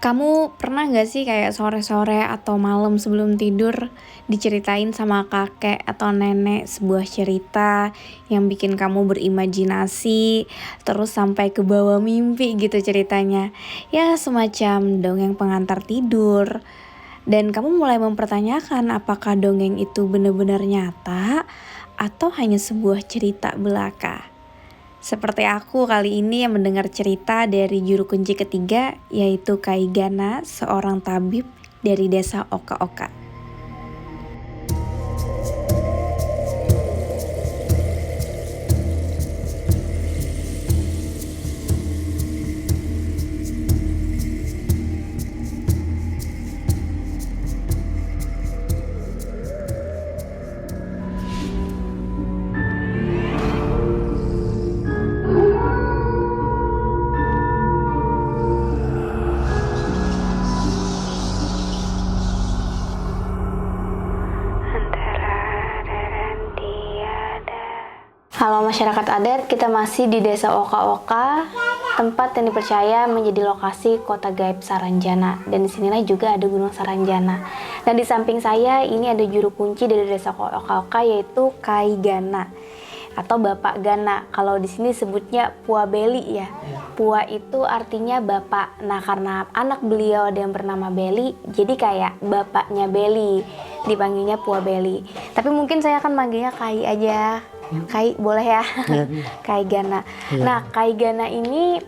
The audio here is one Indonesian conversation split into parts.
Kamu pernah nggak sih kayak sore-sore atau malam sebelum tidur diceritain sama kakek atau nenek sebuah cerita yang bikin kamu berimajinasi terus sampai ke bawah mimpi gitu ceritanya. Ya semacam dongeng pengantar tidur. Dan kamu mulai mempertanyakan apakah dongeng itu benar-benar nyata atau hanya sebuah cerita belaka. Seperti aku kali ini yang mendengar cerita dari juru kunci ketiga, yaitu Kai Gana, seorang tabib dari desa Oka-Oka. Halo masyarakat adat, kita masih di desa Oka-Oka, tempat yang dipercaya menjadi lokasi kota gaib Saranjana. Dan disinilah juga ada Gunung Saranjana. Dan di samping saya ini ada juru kunci dari desa Oka-Oka, yaitu Kai Gana atau Bapak Gana. Kalau di sini sebutnya Pua Beli ya. Pua itu artinya bapak. Nah karena anak beliau ada yang bernama Beli, jadi kayak bapaknya Beli, dipanggilnya Pua Beli. Tapi mungkin saya akan manggilnya Kai aja. Kai boleh ya? Kai Gana. Nah, Kai Gana ini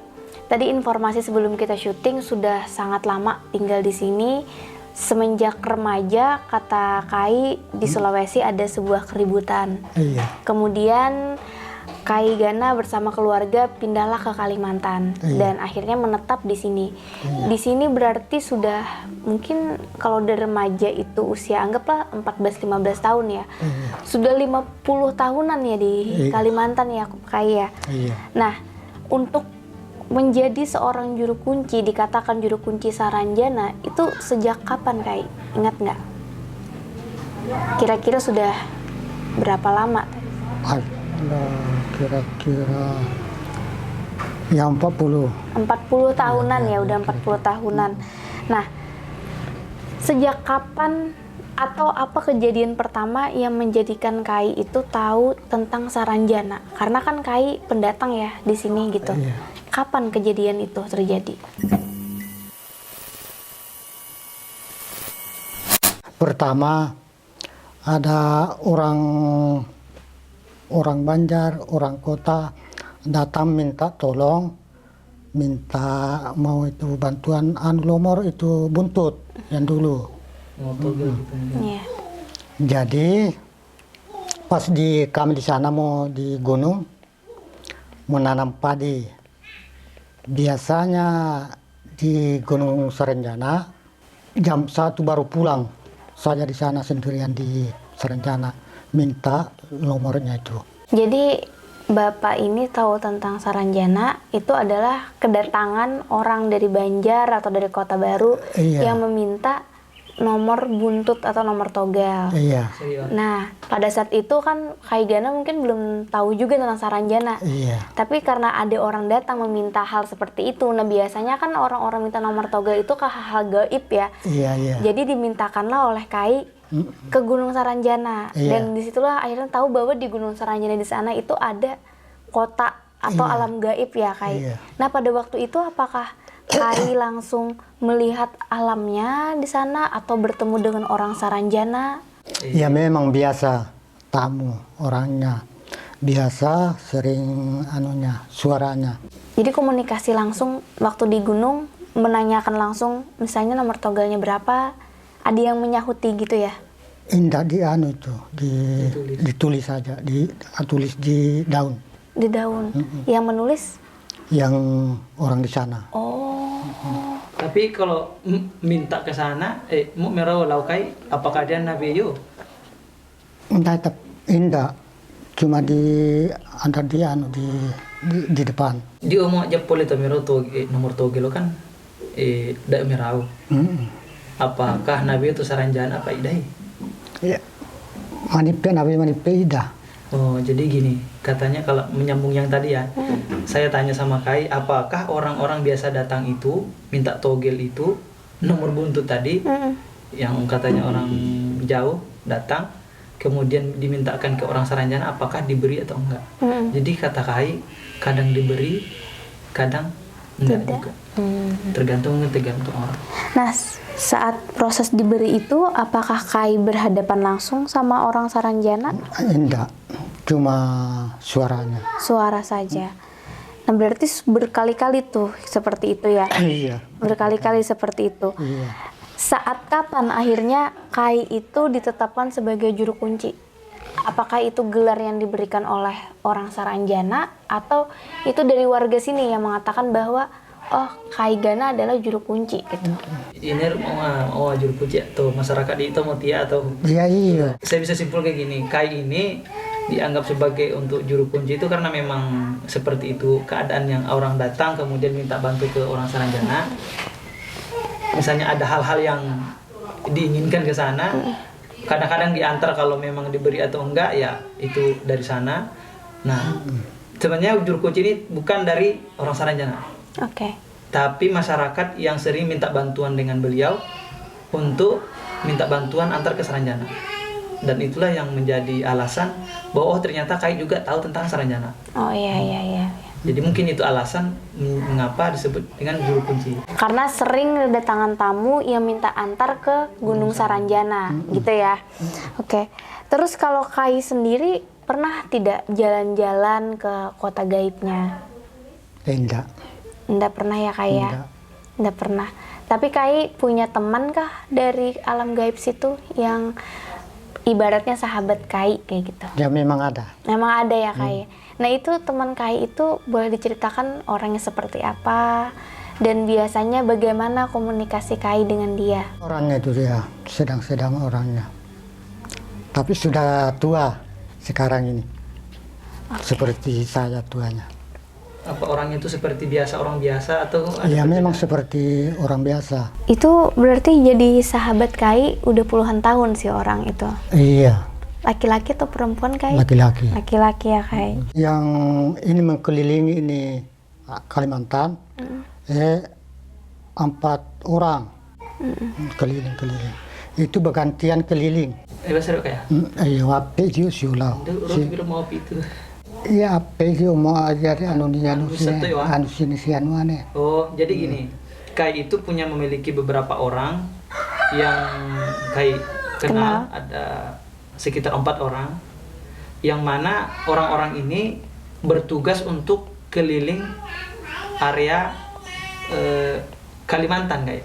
tadi informasi sebelum kita syuting sudah sangat lama tinggal di sini. Semenjak remaja, kata Kai, di Sulawesi ada sebuah keributan. Kemudian Kai Gana bersama keluarga pindahlah ke Kalimantan dan akhirnya menetap di sini. Di sini berarti sudah mungkin kalau dari remaja itu usia anggaplah 14-15 tahun ya. Sudah 50 tahunan ya di Kalimantan ya Kai ya. Nah, untuk menjadi seorang juru kunci, dikatakan juru kunci Saranjana, itu sejak kapan Kai? Ingat nggak? Kira-kira sudah berapa lama? Kira-kira ya 40 tahunan ya, udah 40 tahunan. Nah, sejak kapan atau apa kejadian pertama yang menjadikan Kai itu tahu tentang Saranjana? Karena kan Kai pendatang ya di sini gitu. Kapan kejadian itu terjadi? Pertama ada orang Banjar, orang kota datang minta tolong, minta mau itu bantuan lomor itu buntut yang dulu. Jadi pas kami di sana mau di gunung menanam padi. Biasanya di Gunung Saranjana jam 1 baru pulang. Saya di sana sendirian di Saranjana minta nomornya itu. Jadi Bapak ini tahu tentang Saranjana itu adalah kedatangan orang dari Banjar atau dari Kota Baru yang meminta nomor buntut atau nomor togel. Nah, pada saat itu kan Kai Gana mungkin belum tahu juga tentang Saranjana. Tapi karena ada orang datang meminta hal seperti itu, nah biasanya kan orang-orang minta nomor togel itu ke hal gaib ya. Jadi dimintakanlah oleh Kai ke Gunung Saranjana. Dan disitulah akhirnya tahu bahwa di Gunung Saranjana di sana itu ada kota atau alam gaib ya Kai. Nah, pada waktu itu apakah Kai langsung melihat alamnya di sana atau bertemu dengan orang Saranjana? Ya memang biasa tamu orangnya. Biasa sering suaranya. Jadi komunikasi langsung waktu di gunung, menanyakan langsung misalnya nomor togelnya berapa, ada yang menyahuti gitu ya? Indah ditulis saja, ditulis di daun. Di daun. Yang menulis? Yang orang di sana. Tapi kalau minta ke sana, mau merau laukai, apakah dia Nabi Yu? Indah, cuma ada di depan. Dia mau jepol itu merau nomor togelo kan, dak merau. Apakah Nabi itu Saranjana apa idai? Nabi manipe ida. Oh, jadi gini, katanya kalau menyambung yang tadi ya, saya tanya sama Kai, apakah orang-orang biasa datang itu minta togel itu nomor buntut tadi, yang katanya orang jauh datang, kemudian dimintakan ke orang Saranjana, apakah diberi atau enggak? Jadi kata Kai, kadang diberi, kadang enggak juga. Tergantung orang. Nah, saat proses diberi itu, apakah Kai berhadapan langsung sama orang Saranjana? Enggak, cuma suaranya. Suara saja. Nah, berarti berkali-kali tuh seperti itu ya? Iya. Berkali-kali seperti itu. Iya. Saat kapan akhirnya Kai itu ditetapkan sebagai juru kunci? Apakah itu gelar yang diberikan oleh orang Saranjana atau itu dari warga sini yang mengatakan bahwa oh, Kai Gana adalah juru kunci gitu? Ini mau juru kunci atau masyarakat di itu mau tia atau? Iya. Saya bisa simpul kayak gini, Kai ini dianggap sebagai untuk juru kunci itu karena memang seperti itu keadaan yang orang datang kemudian minta bantu ke orang Saranjana. Misalnya ada hal-hal yang diinginkan ke sana, kadang-kadang diantar kalau memang diberi atau enggak ya itu dari sana. Nah, sebenarnya juru kunci ini bukan dari orang Saranjana. Oke. Tapi masyarakat yang sering minta bantuan dengan beliau untuk minta bantuan antar ke Saranjana. Dan itulah yang menjadi alasan bahwa oh ternyata Kai juga tahu tentang Saranjana. Oh iya. Jadi mungkin itu alasan mengapa disebut dengan juru kunci. Karena sering kedatangan tamu yang minta antar ke Gunung Saranjana, gitu ya. Oke. Terus kalau Kai sendiri pernah tidak jalan-jalan ke kota gaibnya? Enggak. Enggak pernah ya Kai ya? Enggak pernah. Tapi Kai punya teman kah dari alam gaib situ yang ibaratnya sahabat Kai kayak gitu? Ya memang ada. Memang ada ya Kai. Nah itu teman Kai itu boleh diceritakan orangnya seperti apa dan biasanya bagaimana komunikasi Kai dengan dia? Orangnya itu ya sedang-sedang orangnya. Tapi sudah tua sekarang ini. Seperti saya tuanya. Apa orangnya itu seperti biasa orang biasa atau ada Ya memang perbedaan? seperti orang biasa. Itu berarti jadi sahabat Kai udah puluhan tahun sih orang itu. Iya, Laki-laki atau perempuan Kai? laki-laki. Laki-laki ya Kai. Yang ini mengkelilingi ini Kalimantan, 4 orang keliling-keliling. Itu bergantian keliling. Bahasa kayak? Ayo apa itu siulau. Roti kira mau apa itu? Iya apa itu mau ajar anu Satu ya, Wak? sini anu aneh. Oh, jadi gini. Kai itu punya memiliki beberapa orang yang Kai kenal. Ada sekitar 4 orang. Yang mana orang-orang ini bertugas untuk keliling area Kalimantan Kai.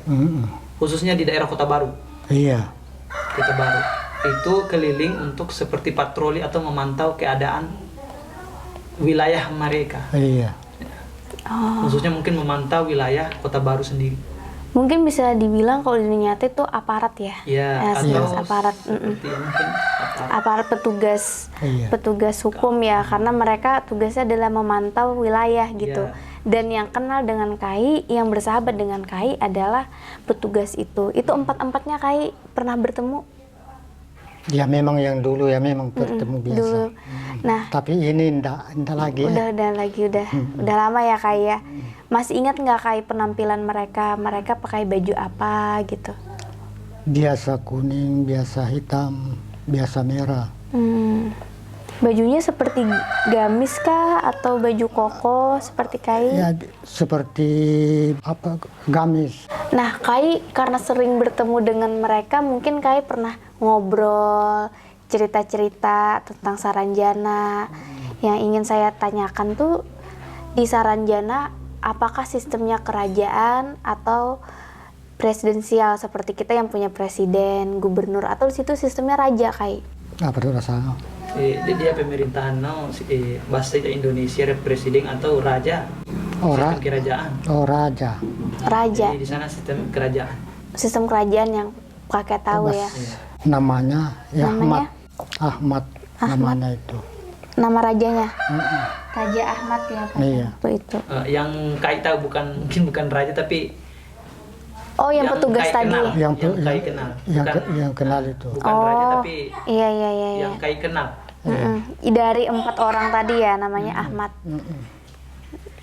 Khususnya di daerah Kota Baru. Iya. Kota Baru. Itu keliling untuk seperti patroli atau memantau keadaan wilayah mereka. Iya. Khususnya mungkin memantau wilayah Kota Baru sendiri. Mungkin bisa dibilang kalau di dunia nyata itu aparat ya? Ya, Sejenis atau aparat. seperti mungkin Aparat petugas, Iya. petugas hukum ya, karena mereka tugasnya adalah memantau wilayah gitu. Iya. Dan yang kenal dengan Kai, yang bersahabat dengan Kai adalah petugas itu. Itu 4-4-nya Kai pernah bertemu? Ya memang yang dulu ya memang bertemu biasa. Dulu. Nah, Tapi ini enggak lagi ya. udah lama ya Kai ya. Masih ingat nggak Kai penampilan mereka? Mereka pakai baju apa gitu? Biasa kuning, biasa hitam, biasa merah. Bajunya seperti gamis kah atau baju koko seperti Kai? Ya seperti apa gamis. Nah, Kai karena sering bertemu dengan mereka, mungkin Kai pernah ngobrol, cerita-cerita tentang Saranjana. Yang ingin saya tanyakan tuh, di Saranjana, apakah sistemnya kerajaan atau presidensial seperti kita yang punya presiden, gubernur, atau di situ sistemnya raja, Kai? Apa itu rasanya? dia pemerintahan bahasa Indonesia presiden atau raja. Ora. Sistem kerajaan. Oh raja. Raja, Jadi di sana sistem kerajaan. sistem kerajaan yang kakek tahu ya. Iya. Namanya ya Namanya? Ahmad. Namanya itu. Nama rajanya? Raja Ahmad ya, Pak? Iya. Itu. Yang Kai tahu mungkin bukan raja tapi Oh, yang petugas Kai tadi. kenal. Yang Kai kenal. yang kenal itu. Bukan raja tapi Iya. yang Kai kenal. dari 4 orang tadi ya, namanya Ahmad.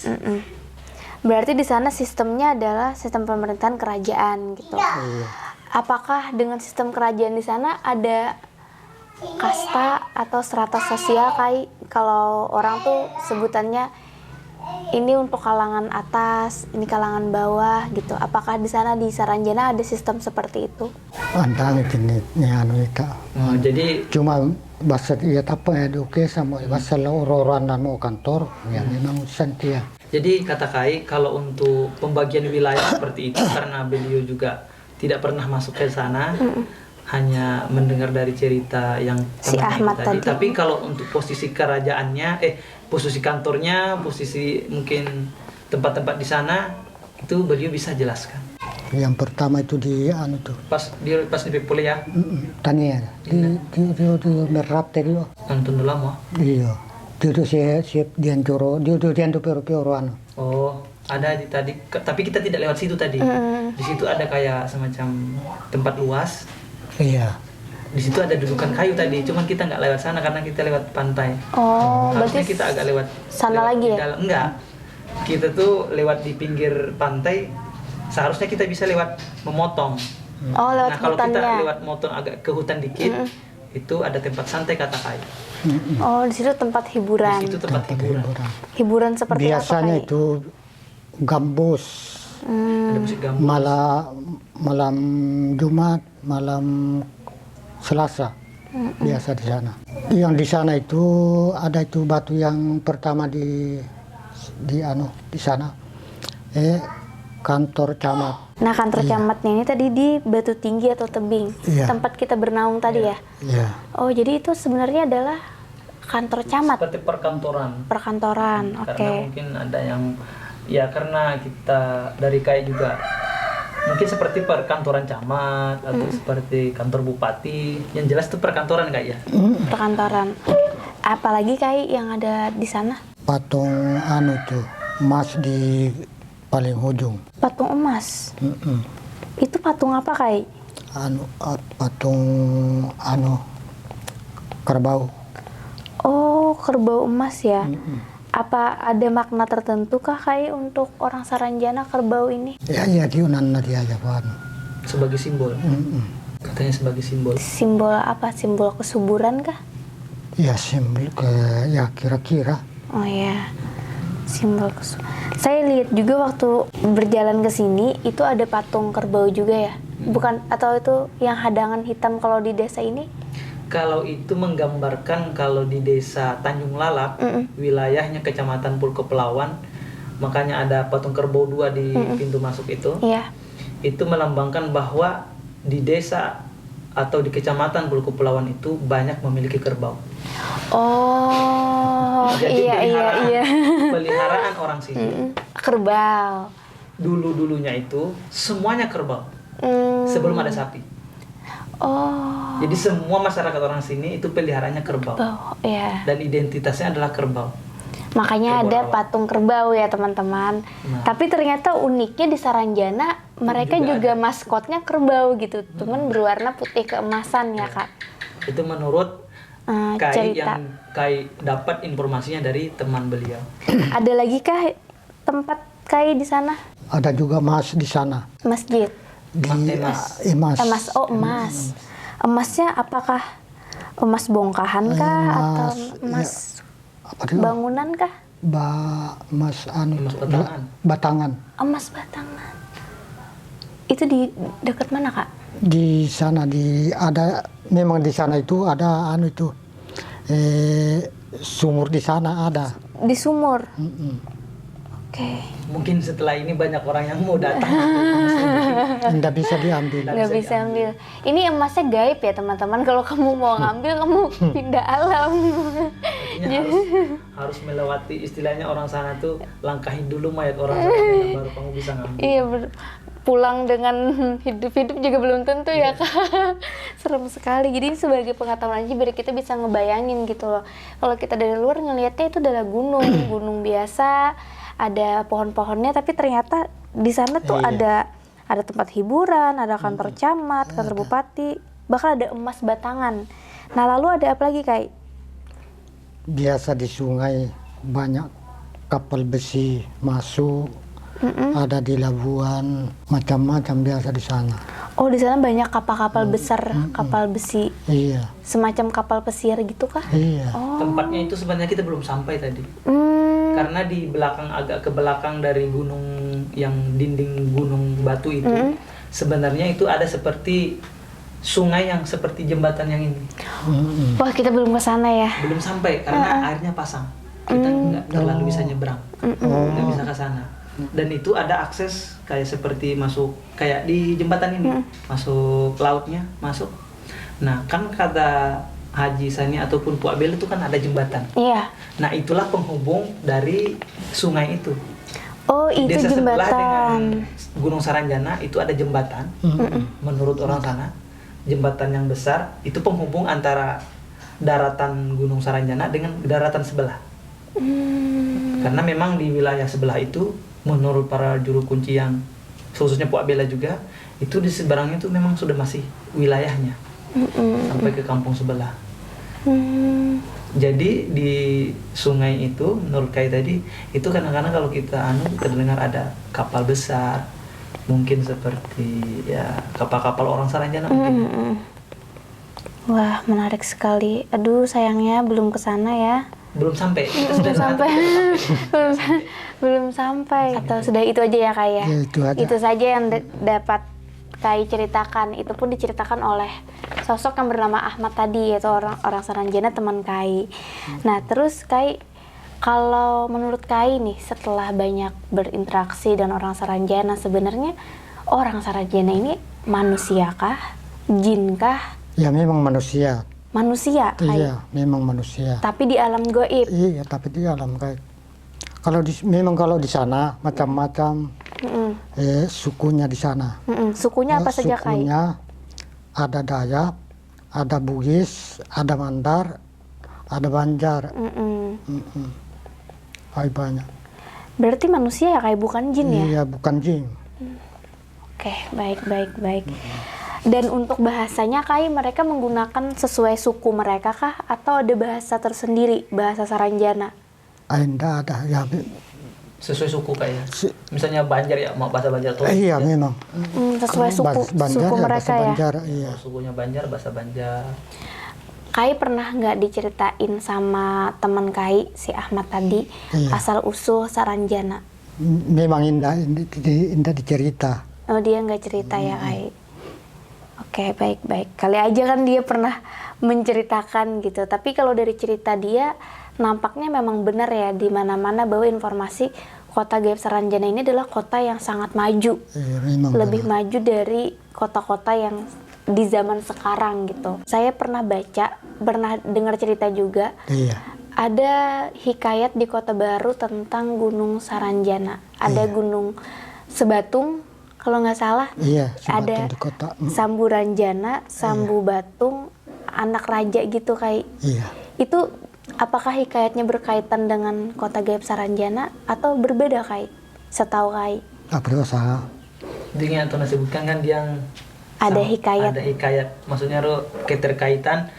Mm-mm. Berarti di sana sistemnya adalah sistem pemerintahan kerajaan gitu. Iya. Apakah dengan sistem kerajaan di sana ada kasta atau strata sosial kayak kalau orang tuh sebutannya ini untuk kalangan atas, ini kalangan bawah gitu. Apakah di sana di Saranjana ada sistem seperti itu? Andang itu nih anu itu. Jadi Cuma bahasa iya apa ya oke sama bahasa orang dan mau kantor ya memang sentia. Jadi kata Kai, kalau untuk pembagian wilayah seperti itu karena beliau juga tidak pernah masuk ke sana, hanya mendengar dari cerita yang Si temannya Ahmad itu tadi. Tapi kalau untuk posisi kerajaannya, posisi kantornya, posisi mungkin tempat-tempat di sana, itu beliau bisa jelaskan. Yang pertama itu di anu tuh Pas di Pepole ya, Tania di merap tadi loh. nonton dulu lama. Iya. Itu siap diancoro, dia pero anu. Oh, ada di tadi, tapi kita tidak lewat situ tadi. Di situ ada kayak semacam tempat luas. Iya. Di situ ada dudukan kayu tadi, cuman kita nggak lewat sana karena kita lewat pantai. Oh, Harusnya berarti kita agak lewat sana lewat lagi di ya? dalam. Enggak, kita tuh lewat di pinggir pantai. Seharusnya kita bisa lewat memotong. Oh, lewat Nah kalau kita hutannya. lewat motong agak ke hutan dikit, itu ada tempat santai kata Kai. Oh, di situ tempat hiburan. Di situ tempat hiburan. Hiburan seperti Biasanya apa, Kai? itu gambus. Ada musik gambus. Malam Jumat, malam Selasa. Biasa di sana. Yang di sana itu ada itu batu yang pertama di sana. Kantor camat. Nah, kantor camatnya ini tadi di Batu Tinggi atau Tebing, Iya. tempat kita bernaung tadi ya. Iya. Oh, jadi itu sebenarnya adalah kantor camat, Seperti perkantoran. perkantoran. Oke. Karena mungkin ada yang ya karena kita dari Kai juga mungkin seperti perkantoran camat atau seperti kantor bupati, yang jelas itu perkantoran Kak ya. Perkantoran. Apalagi kayak yang ada di sana? Patung anu tuh emas di paling ujung. Patung emas. Itu patung apa, Kai? Patung kerbau. Oh, kerbau emas ya. Apa ada makna tertentu kah, Kai, untuk orang Saranjana kerbau ini? Ya di unan dia aja Pak. Sebagai simbol. Katanya sebagai simbol. Simbol apa? Simbol kesuburan kah? Ya simbol ya kira-kira. Oh ya, simbol Saya lihat juga waktu berjalan ke sini itu ada patung kerbau juga ya. Bukan, atau itu yang hadangan hitam kalau di desa ini? Kalau itu menggambarkan kalau di desa Tanjung Lalap, wilayahnya Kecamatan Pulko Pelawan, makanya ada patung kerbau 2 di pintu masuk itu. Iya. Itu melambangkan bahwa di desa atau di Kecamatan Pulko Pelawan itu banyak memiliki kerbau. Oh, Jadi iya. peliharaan orang sini Kerbau. dulunya itu semuanya kerbau Hmm. sebelum ada sapi. Oh, Jadi semua masyarakat orang sini itu peliharaannya kerbau. kerbau. Iya. Dan identitasnya adalah kerbau. Makanya Kerbau ada rawa. patung kerbau ya, teman-teman. Nah. Tapi ternyata uniknya di Saranjana mereka juga maskotnya kerbau gitu. Cuman berwarna putih keemasan ya, Kak. Itu menurut Kai cerita. yang Kai dapat informasinya dari teman beliau. Ada lagi kah tempat Kai di sana? Ada juga emas di sana. Masjid. Di Emas. emas. Emas. Oh, emas. Emasnya apakah emas bongkahan kah atau emas Apa itu? bangunan kah? Emas Emas batangan. batangan. Emas batangan. Itu di dekat mana, Kak? Di sana memang di sana itu ada itu sumur di sana ada. Di sumur. Oke. Mungkin setelah ini banyak orang yang mau datang. Tidak bisa diambil. Nggak bisa ambil. Ini emasnya gaib ya, teman-teman. Kalau kamu mau ngambil, kamu pindah alam. Artinya harus melewati istilahnya orang sana tuh langkahin dulu mayat orang sana baru kamu bisa ngambil. Iya, pulang dengan hidup-hidup juga belum tentu ya, Kak. Serem sekali. Jadi ini sebagai pengetahuan aja biar kita bisa ngebayangin gitu loh. Kalau kita dari luar ngelihatnya itu adalah gunung biasa, ada pohon-pohonnya, tapi ternyata di sana tuh ada tempat hiburan, ada kantor camat, kantor bupati, bahkan ada emas batangan. Nah, lalu ada apa lagi, Kak? biasa di sungai banyak kapal besi masuk, ada di Labuan, macam-macam biasa di sana. Oh, di sana banyak kapal-kapal besar, kapal besi, Iya, semacam kapal pesiar gitu kah? iya. Oh. Tempatnya itu sebenarnya kita belum sampai tadi. Karena di belakang, agak ke belakang dari gunung, yang dinding gunung batu itu, sebenarnya itu ada seperti sungai yang seperti jembatan yang ini. Wah, kita belum ke sana ya. Belum sampai karena airnya pasang. Kita nggak terlalu bisa nyebrang, nggak bisa ke sana. Dan itu ada akses kayak seperti masuk kayak di jembatan ini, masuk lautnya, masuk. Nah, kan kata Haji Sani ataupun Pu Abel itu kan ada jembatan. Iya. Nah, itulah penghubung dari sungai itu. Oh, itu Desa sebelah dengan jembatan. Gunung Saranjana itu ada jembatan. Menurut orang sana, jembatan yang besar itu penghubung antara daratan Gunung Saranjana dengan daratan sebelah. Karena memang di wilayah sebelah itu, menurut para juru kunci yang khususnya Pu Abela juga, itu di seberangnya itu memang sudah masih wilayahnya sampai ke kampung sebelah. Jadi di sungai itu, menurut Kai tadi, itu kadang-kadang kalau kita terdengar ada kapal besar, mungkin seperti ya kapal-kapal orang Saranjana mungkin. Wah, menarik sekali. Aduh, sayangnya belum ke sana ya. Belum sampai. Kita Belum sudah sampai. belum sampai. Atau sudah itu aja ya, Kak ya? Ya, itu aja. Itu saja yang dapat Kai ceritakan. Itu pun diceritakan oleh sosok yang bernama Ahmad tadi, yaitu orang Saranjana, teman Kai. Nah, terus Kai, kalau menurut Kai nih, setelah banyak berinteraksi dengan orang Saranjana, sebenarnya orang Saranjana ini manusia kah? Jin kah? Ya memang manusia. Manusia, Kai. Iya, memang manusia. Tapi di alam goib. Iya, tapi di alam kayak. Memang kalau di sana macam-macam sukunya di sana. Sukunya apa saja, Kai? Sukunya ada Dayak, ada Bugis, ada Mandar, ada Banjar. Banyak. Berarti manusia ya, Kai, bukan jin ya? Iya, bukan jin. Oke, baik. Dan untuk bahasanya, Kai, mereka menggunakan sesuai suku mereka kah? Atau ada bahasa tersendiri, bahasa Saranjana? Enggak ada. Ya, Sesuai suku kayak. Misalnya Banjar ya, mau bahasa Banjar tuh. iya memang. Sesuai suku, Banjar suku ya, mereka bahasa ya? Banjar, iya. Kalau sukunya Banjar, bahasa Banjar. Kai pernah nggak diceritain sama teman Kai, si Ahmad tadi, Iya. asal-usul Saranjana? Memang indah dicerita. Oh, dia nggak cerita ya, Kai? Oke, baik. Kali aja kan dia pernah menceritakan gitu. Tapi kalau dari cerita dia, nampaknya memang benar ya, di mana-mana bahwa informasi kota gaib Saranjana ini adalah kota yang sangat maju. Iya, memang Lebih benar. maju dari kota-kota yang di zaman sekarang gitu. Saya pernah baca, pernah dengar cerita juga, Iya. ada hikayat di Kota Baru tentang Gunung Saranjana. Ada Gunung Sebatung, kalau nggak salah. Iya, Ada Sebatung di kota. Sambu Ranjana, Sambu Batung, anak raja gitu, kayak. Iya. Itu apakah hikayatnya berkaitan dengan kota gaib Saranjana atau berbeda, Kai? Setahu Kai. Apa dosa? Dengan atau sebutkan kan dia yang Ada hikayat. Ada hikayat. Maksudnya keterkaitan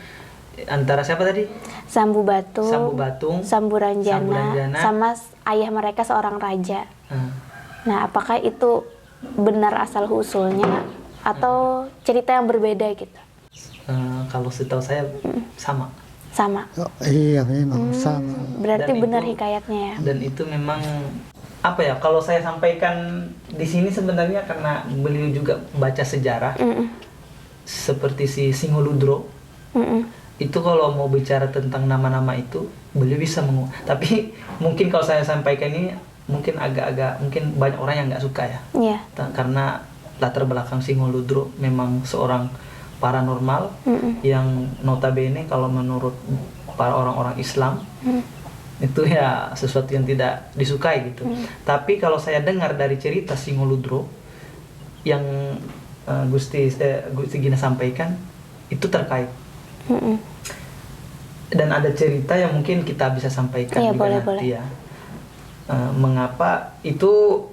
antara siapa tadi? Sambu Batung, Sambu Batung, Sambu Ranjana, Sambu Ranjana. sama ayah mereka seorang raja. Nah, Nah, apakah itu benar asal usulnya atau cerita yang berbeda gitu? kalau setahu saya sama. Sama. Oh, iya, memang sama. Berarti Dan benar itu- hikayatnya ya. Dan itu memang apa ya? Kalau saya sampaikan di sini sebenarnya karena beliau juga baca sejarah seperti si Singoludro. Itu kalau mau bicara tentang nama-nama itu beliau bisa tapi mungkin kalau saya sampaikan ini mungkin agak-agak mungkin banyak orang yang nggak suka ya. Iya. Karena latar belakang Singoludro memang seorang paranormal yang notabene kalau menurut para orang-orang Islam itu ya sesuatu yang tidak disukai gitu. Tapi kalau saya dengar dari cerita Singoludro yang Gusti Gina sampaikan itu terkait. Dan ada cerita yang mungkin kita bisa sampaikan Iya, juga boleh, nanti boleh. ya. Mengapa itu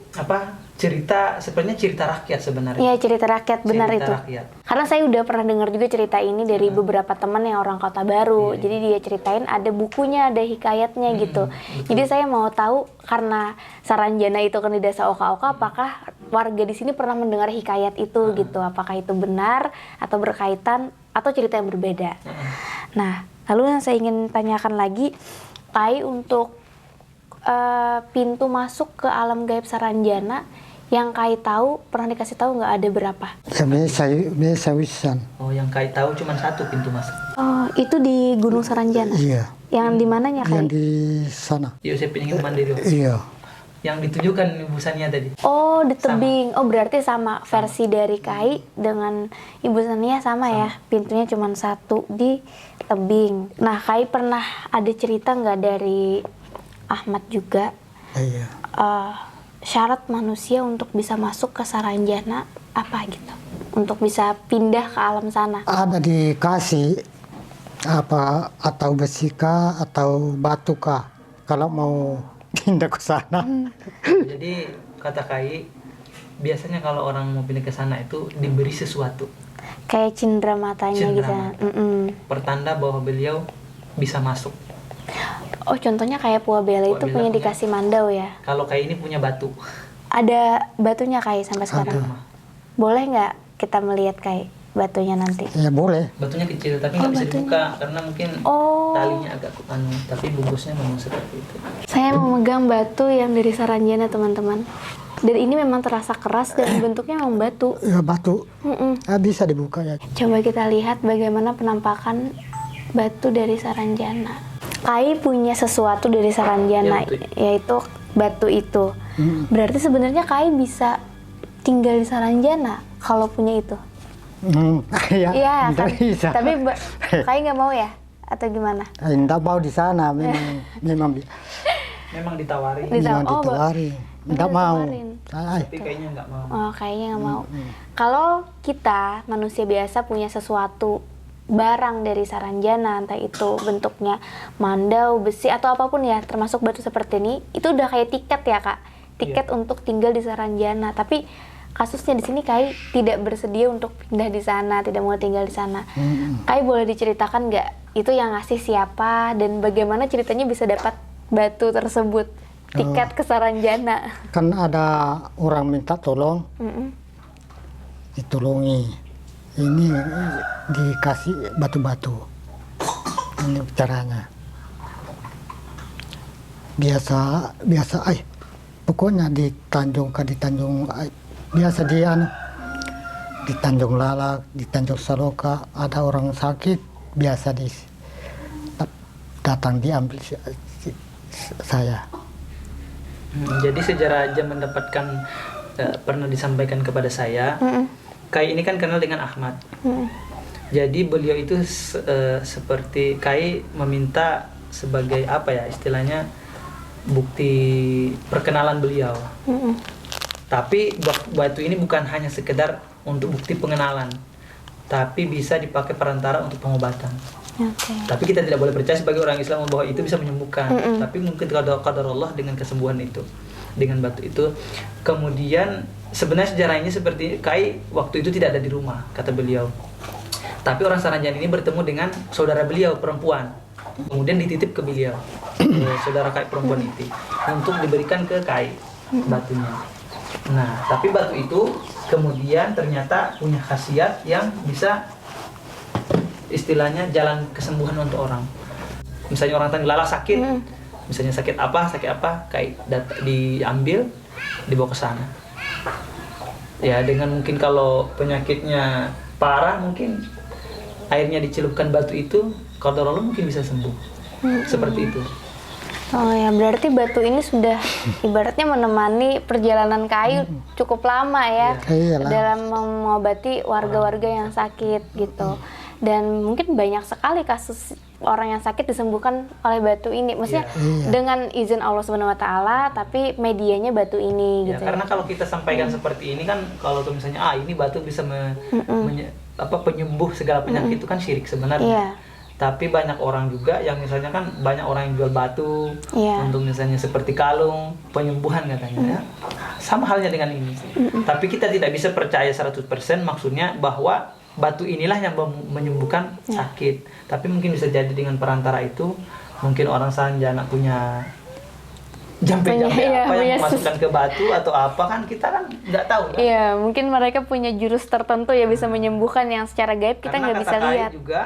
cerita, sebenarnya cerita rakyat sebenarnya. Iya, cerita rakyat, benar Cerita itu. rakyat. Karena saya udah pernah dengar juga cerita ini dari beberapa teman yang orang Kota Baru. Iya. Jadi dia ceritain ada bukunya, ada hikayatnya gitu. Jadi saya mau tahu karena Saranjana itu kan di Desa Oka-Oka, apakah warga di sini pernah mendengar hikayat itu gitu? Apakah itu benar atau berkaitan atau cerita yang berbeda? Nah, lalu yang saya ingin tanyakan lagi, Kai, untuk pintu masuk ke alam gaib Saranjana yang Kai tahu, pernah dikasih tahu nggak ada berapa? Ya, saya wisan. Oh, yang Kai tahu cuma satu pintu masuk. Oh, itu di Gunung Saranjana? Iya. Yang di mananya, Kai? Yang di sana. Yosep Peningin Mandiri. Iya. Yang ditunjukkan Ibu Sania tadi. Oh, di tebing. Oh, berarti sama versi dari Kai dengan Ibu Sania sama ya? Pintunya cuma satu di tebing. Nah, Kai pernah ada cerita nggak dari Ahmad juga? Iya. Syarat manusia untuk bisa masuk ke Saranjana apa gitu? Untuk bisa pindah ke alam sana? Ada dikasih apa atau besi kah atau batu kah kalau mau pindah ke sana. Jadi kata Kai, biasanya kalau orang mau pindah ke sana itu diberi sesuatu. Kayak cindera matanya Cindera gitu. mata. Mm-mm. Pertanda bahwa beliau bisa masuk. Oh, contohnya kayak Puabela itu Puabela punya punya. dikasih mandau ya? Kalau Kai ini punya batu. Ada batunya Kai sampai sekarang? Ada. Boleh nggak kita melihat Kai batunya nanti? Ya boleh. Batunya kecil tapi nggak bisa dibuka karena mungkin Oh. talinya agak tapi bungkusnya memang seperti itu. Saya memegang batu yang dari Saranjana, teman-teman. Dan ini memang terasa keras dan bentuknya memang batu. Ya batu. Mm-mm. Bisa dibuka ya. Coba kita lihat bagaimana penampakan batu dari Saranjana. Kai punya sesuatu dari Saranjana, yaitu batu itu. Berarti sebenarnya Kai bisa tinggal di Saranjana kalau punya itu. Ya, Iya kan? tidak bisa. Tapi Kai nggak mau ya? Atau gimana? Tidak mau di sana, memang Memang ditawari, memang Oh, ditawari. Tidak mau. ditawarin. tapi kayaknya nggak mau. Oh, kayaknya nggak mau. Kalau kita manusia biasa punya sesuatu barang dari Saranjana, entah itu bentuknya mandau, besi atau apapun ya, termasuk batu seperti ini, itu udah kayak tiket ya Kak, tiket untuk tinggal di Saranjana. Tapi kasusnya di sini Kai tidak bersedia untuk pindah di sana, tidak mau tinggal di sana. Kai boleh diceritakan nggak itu yang ngasih siapa dan bagaimana ceritanya bisa dapat batu tersebut, tiket ke Saranjana? Kan ada orang minta tolong, ditolongi. Ini dikasih batu-batu. Ini caranya. Biasa, pokoknya di Tanjung, biasa di Tanjung Lalak, di Tanjung Saloka, ada orang sakit, biasa datang diambil saya. Jadi sejarah aja mendapatkan pernah disampaikan kepada saya. Kai ini kan kenal dengan Ahmad. Jadi beliau itu seperti Kai meminta sebagai apa ya istilahnya bukti perkenalan beliau. Tapi batu ini bukan hanya sekedar untuk bukti pengenalan, tapi bisa dipakai perantara untuk pengobatan. Okay. Tapi kita tidak boleh percaya sebagai orang Islam bahwa itu bisa menyembuhkan. Tapi mungkin qadar Allah dengan kesembuhan itu, dengan batu itu. Kemudian sebenarnya sejarahnya seperti Kai waktu itu tidak ada di rumah, kata beliau. Tapi orang Saranjana ini bertemu dengan saudara beliau perempuan. Kemudian dititip ke beliau, saudara Kai perempuan itu, untuk diberikan ke Kai batunya. Nah, tapi batu itu kemudian ternyata punya khasiat yang bisa istilahnya jalan kesembuhan untuk orang. Misalnya orang Tanjung Lalak sakit, misalnya sakit apa, Kai diambil, dibawa ke sana. Ya dengan mungkin kalau penyakitnya parah mungkin airnya dicelupkan batu itu, qadar Allah mungkin bisa sembuh. Seperti itu. Oh ya, berarti batu ini sudah ibaratnya menemani perjalanan Kai cukup lama ya, Iyalah. dalam mengobati warga-warga yang sakit gitu. Dan mungkin banyak sekali kasus orang yang sakit disembuhkan oleh batu ini. Maksudnya dengan izin Allah Subhanahu wa taala, tapi medianya batu ini Ya, gitu. karena kalau kita sampaikan seperti ini kan, kalau tuh misalnya ini batu bisa penyembuh segala penyakit itu kan syirik sebenarnya. Iya. Tapi banyak orang juga yang misalnya kan banyak orang yang jual batu Iya. untuk misalnya seperti kalung, penyembuhan katanya ya. Sama halnya dengan ini. Tapi kita tidak bisa percaya 100% maksudnya bahwa batu inilah yang menyembuhkan sakit. Tapi mungkin bisa jadi dengan perantara itu mungkin orang Saranjana punya jampe-jampe Iya, apa yang punya memasukkan ke batu atau apa kan kita kan nggak tahu kan? Iya, mungkin mereka punya jurus tertentu ya bisa menyembuhkan yang secara gaib kita Karena nggak bisa kata Kai lihat. juga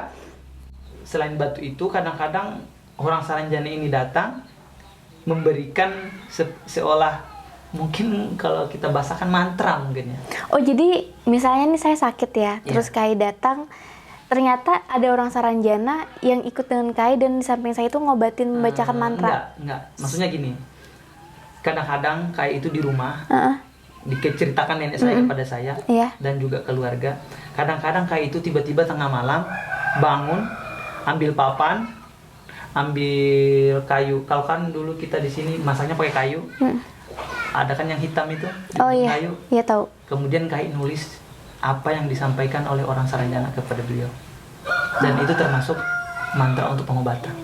selain batu itu kadang-kadang orang Saranjana ini datang memberikan seolah mungkin kalau kita bahasakan mantra mungkin ya. Oh, jadi misalnya nih saya sakit ya, Iya. terus Kai datang, ternyata ada orang Saranjana yang ikut dengan Kai dan di samping saya itu ngobatin membacakan mantra. Enggak. Maksudnya gini. Kadang-kadang Kai itu di rumah Heeh. diceritakan nenek saya kepada saya Iya. dan juga keluarga. Kadang-kadang Kai itu tiba-tiba tengah malam bangun, ambil papan, ambil kayu. Kalau kan dulu kita di sini masaknya pakai kayu. Ada kan yang hitam itu, Oh iya, kayu. iya tahu. Kemudian Kai nulis apa yang disampaikan oleh orang Saranjana kepada beliau. Dan itu termasuk mantra untuk pengobatan.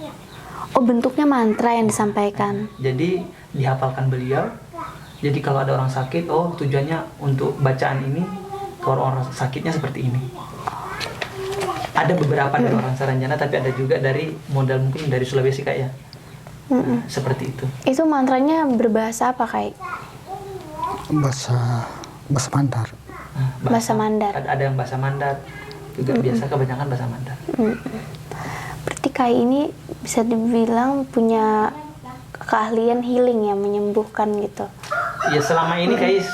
Oh, bentuknya mantra yang disampaikan. Jadi dihafalkan beliau. Jadi kalau ada orang sakit, oh tujuannya untuk bacaan ini kalau orang sakitnya seperti ini. Ada beberapa dari orang Saranjana, tapi ada juga dari modal mungkin dari Sulawesi kayak ya. Seperti itu. Itu mantranya berbahasa apa, Kai? Bahasa Mandar. Nah, Bahasa Mandar. Ada yang bahasa Mandar. Juga biasa kebanyakan bahasa Mandar. Berarti Kai ini bisa dibilang punya keahlian healing ya, menyembuhkan gitu. Ya selama ini guys,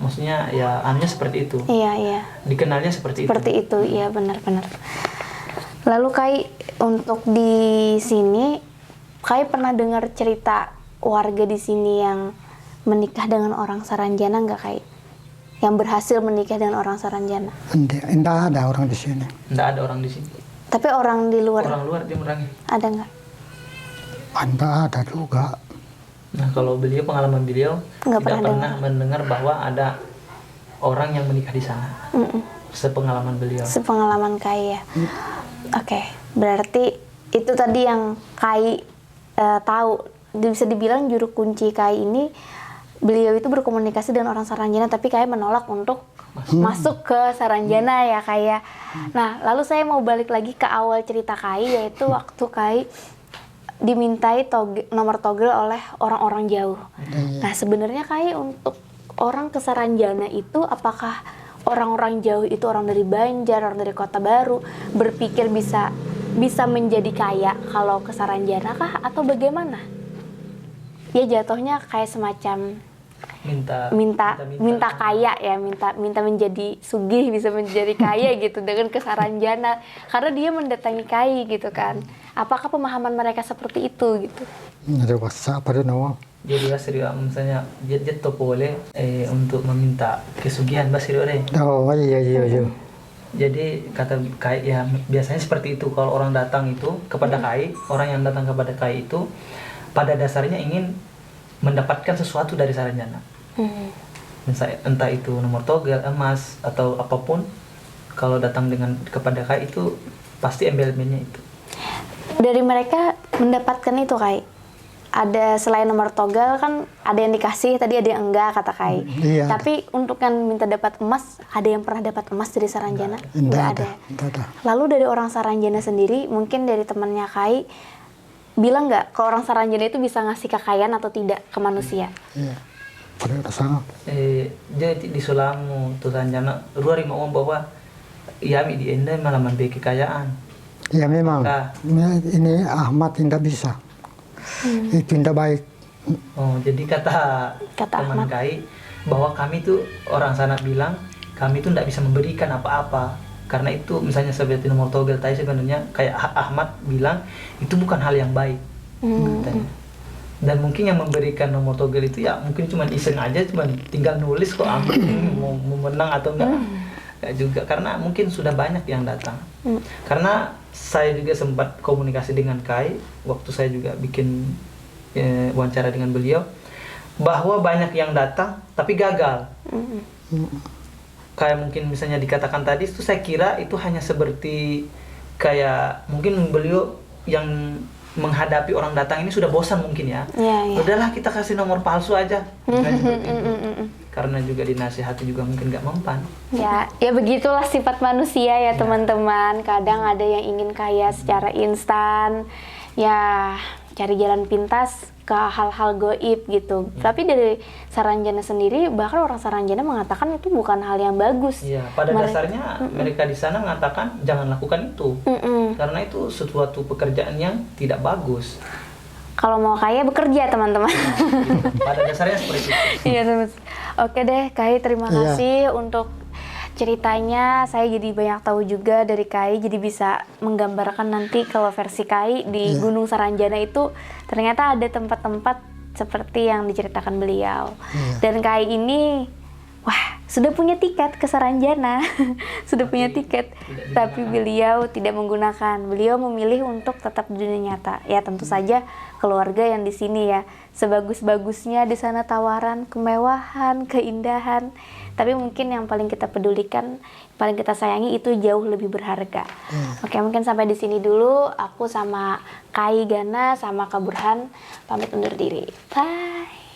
maksudnya ya anunya seperti itu. Iya, iya. Dikenalnya seperti itu. Seperti itu, iya benar-benar. Lalu Kai, untuk di sini, Kai pernah dengar cerita warga di sini yang menikah dengan orang Saranjana nggak, Kai? Yang berhasil menikah dengan orang Saranjana. Tidak ada orang di sini. Nggak ada orang di sini. Tapi orang di luar Orang luar dia orangnya. ada nggak? Anda ada juga. Nah kalau beliau pengalaman beliau Nggak tidak pernah pernah mendengar bahwa ada orang yang menikah di sana. Sepengalaman beliau. Sepengalaman Kai ya. Oke, berarti itu tadi yang Kai tahu. Bisa dibilang juru kunci Kai ini, beliau itu berkomunikasi dengan orang Saranjana, tapi Kai menolak untuk masuk ke Saranjana ya Kai ya. Nah, lalu saya mau balik lagi ke awal cerita Kai, yaitu waktu Kai dimintai nomor togel oleh orang-orang jauh. Nah, sebenarnya Kai untuk orang ke Saranjana itu, apakah orang-orang jauh itu orang dari Banjar, orang dari Kota Baru, berpikir bisa menjadi kaya kalau ke Saranjana kah, atau bagaimana? Ya jatuhnya kayak semacam minta kaya ya, minta menjadi sugih, bisa menjadi kaya gitu dengan ke Saranjana karena dia mendatangi Kai gitu kan. Apakah pemahaman mereka seperti itu gitu? Ada bahasa apa dulu? Jadi Basrio misalnya dia boleh untuk meminta kesugihan Basrio deh. Oh iya. Jadi kata Kai ya biasanya seperti itu kalau orang datang itu kepada Kai, orang yang datang kepada Kai itu pada dasarnya ingin mendapatkan sesuatu dari Saranjana. Misalnya entah itu nomor togel, emas atau apapun, kalau datang kepada Kai itu pasti embel-embelnya itu. Dari mereka mendapatkan itu Kai. Ada selain nomor togel kan ada yang dikasih, tadi ada yang enggak kata Kai. Iya. Tapi untuk yang minta dapat emas, ada yang pernah dapat emas dari Saranjana? Tidak ada. ada. Lalu dari orang Saranjana sendiri, mungkin dari temannya Kai, bilang nggak kalau orang Saranjana itu bisa ngasih kekayaan atau tidak ke manusia? Iya. Pada sana. Jadi di Sulamu tuh Saranjana ruari mau bahwa yami di enda malaman be kekayaan. Ya memang. Nah. Ini Ahmad tidak bisa. Itu tidak baik. Oh, jadi kata teman Ahmad. Kai bahwa kami tuh orang sana bilang kami tuh tidak bisa memberikan apa-apa karena itu misalnya seperti nomor togel tadi sebenarnya kayak Ahmad bilang itu bukan hal yang baik katanya. Dan mungkin yang memberikan nomor togel itu ya mungkin cuma iseng aja, cuma tinggal nulis kok ambil mau menang atau enggak. Enggak juga karena mungkin sudah banyak yang datang. Karena saya juga sempat komunikasi dengan Kai waktu saya juga bikin wawancara dengan beliau bahwa banyak yang datang tapi gagal. Kayak mungkin misalnya dikatakan tadi itu saya kira itu hanya seperti kayak mungkin beliau yang menghadapi orang datang ini sudah bosan mungkin ya. Iya, iya. Udahlah kita kasih nomor palsu aja. Bukan seperti itu. Karena juga dinasihati juga mungkin nggak mempan. Ya, ya begitulah sifat manusia ya teman-teman. Kadang ada yang ingin kaya secara instan, ya cari jalan pintas ke hal-hal goib gitu. Tapi dari Saranjana sendiri, bahkan orang Saranjana mengatakan itu bukan hal yang bagus. Iya, pada dasarnya mereka di sana mengatakan jangan lakukan itu. Karena itu suatu pekerjaan yang tidak bagus. Kalau mau kaya bekerja teman-teman. Pada dasarnya seperti itu. Iya teman. Oke deh, Kai, terima Iya. kasih untuk ceritanya. Saya jadi banyak tahu juga dari Kai, jadi bisa menggambarkan nanti kalau versi Kai di Gunung Saranjana itu ternyata ada tempat-tempat seperti yang diceritakan beliau. Dan Kai ini, wah, sudah punya tiket ke Saranjana, sudah punya tiket, tapi beliau tidak menggunakan. Beliau memilih untuk tetap di dunia nyata. Ya tentu saja keluarga yang di sini ya, sebagus-bagusnya di sana tawaran, kemewahan, keindahan. Tapi mungkin yang paling kita pedulikan, paling kita sayangi itu jauh lebih berharga. Oke, mungkin sampai di sini dulu. Aku sama Kai Gana sama Kak Burhan pamit undur diri. Bye.